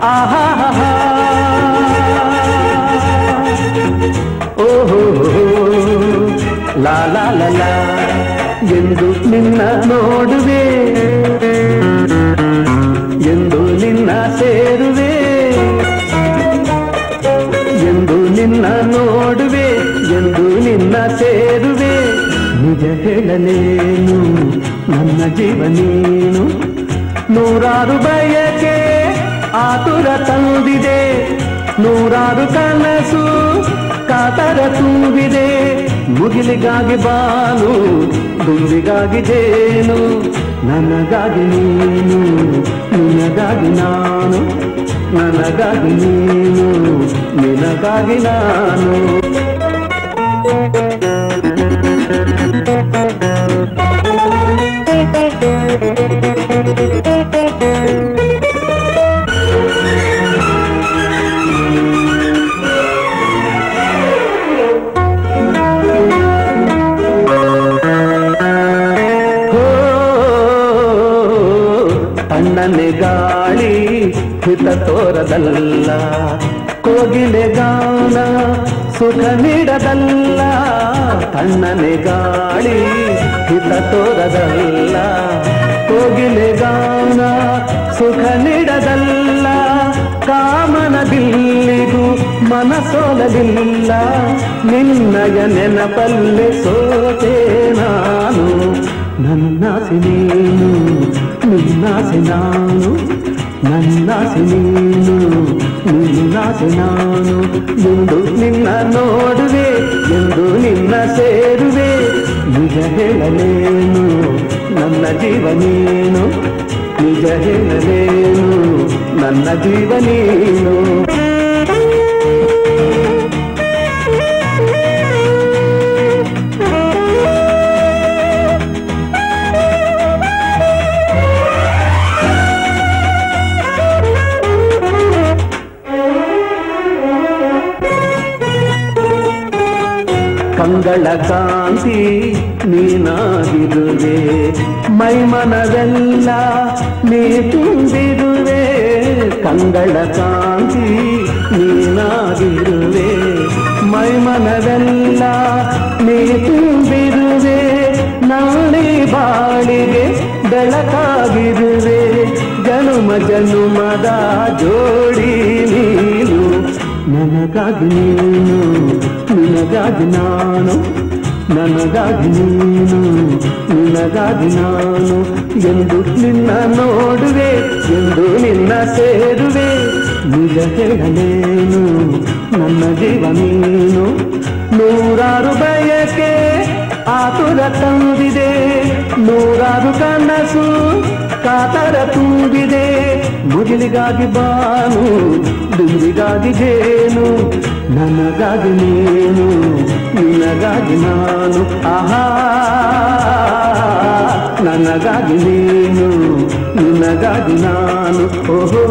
ಆಹಾ ಓಹೋ ಲಾ ಲಾ ಲಾ ಲಾ ಎಂದು ನಿನ್ನ ನೋಡುವೆ ಎಂದು ನಿನ್ನ ಸೇರುವೆ ಎಂದು ನಿನ್ನ ನೋಡುವೆ ಎಂದು ನಿನ್ನ ಸೇರುವೆ ನಿಜ ಹೇಳಲೇನು ನನ್ನ ಜೀವ ನೀನು ನೂರಾರು ಬಯಕೆ ಆತುರ ತಂದಿದೆ ನೂರಾರು ಕನಸು ಕಾತರ ತುಂಬಿದೆ ಮುಗಿಲಿಗಾಗಿ ಬಾನು ದುಂಬಿಗಾಗಿ ಜೇನು ನನಗಾಗಿ ನೀನು ನಿನಗಾಗಿ ನಾನು ನನಗಾಗಿ ನೀನು ನಿನಗಾಗಿ ನಾನು ತಣ್ಣನೆ ಗಾಳಿ ಹಿತ ತೋರದಲ್ಲ ಕೋಗಿಲೆ ಗಾನ ಸುಖ ನೀಡದಲ್ಲ ತಣ್ಣನೆ ಗಾಳಿ ಹಿತ ತೋರದಲ್ಲ ಕೋಗಿಲೆ ಗಾನ ಸುಖ ನೀಡದಲ್ಲ ಕಾಮನ ಬಿಲ್ಲಿಗೂ ಮನಸೋಲದಿಲ್ಲ ನಿನ್ನಯ ನೆನಪಲ್ಲೆ ಸೋತೆ ನಾನು ನನ್ನಾಸೆ ನೀನು ನಿನ್ನಾಸೆ ನಾನು ನನ್ನಾಸೆ ನೀನು ನಿನ್ನಾಸೆ ನಾನು ಎಂದು ನಿನ್ನ ನೋಡುವೆ ಎಂದು ನಿನ್ನ ಸೇರುವೆ ನಿಜ ಹೇಳಲೇನು ನನ್ನ ಜೀವ ನೀನು ನಿಜ ಹೇಳಲೇನು ನನ್ನ ಜೀವ ನೀನು ಕಂಗಳ ಕಾಂತಿ ನೀನಾಗಿರುವೆ ಮೈಮನವೆಲ್ಲ ನೀ ತುಂಬಿರುವೆ ಕಂಗಳ ಕಾಂತಿ ನೀನಾಗಿರುವೆ ಮೈಮನವೆಲ್ಲ ನೀ ತುಂಬಿರುವೆ ನಾಳೆ ಬಾಳಿಗೆ ಬೆಳಕಾಗಿರುವೆ ಜನುಮ ಜನುಮದ ಜೋಡಿ ನೀನು ನನಗಾಗಿ ನೀನು ನಿನಗಾಗಿ ನಾನು ನನಗಾಗಿ ನೀನು ನಿನಗಾಗಿ ನಾನು ಎಂದು ನಿನ್ನ ನೋಡುವೆ ಎಂದು ನಿನ್ನ ಸೇರುವೆ ನಿಜ ಹೇಳಲೇನು ನನ್ನ ಜೀವ ನೀನು ನೂರಾರು ಬಯಕೆ ಆತುರ ತಂದಿದೆ ನೂರಾರು ಕನಸು ಕಾತರ ತುಂಬಿದೆ ಮುಗಿಲಿಗಾಗಿ ಬಾನು ದುಂಬಿಗಾಗಿ ಜೇನು ನನಗಾಗಿ ನೀನು ನಿನಗಾಗಿ ನಾನು ಆಹಾ ನನಗಾಗಿ ನೀನು ನಿನಗಾಗಿ ನಾನು ಓಹೋ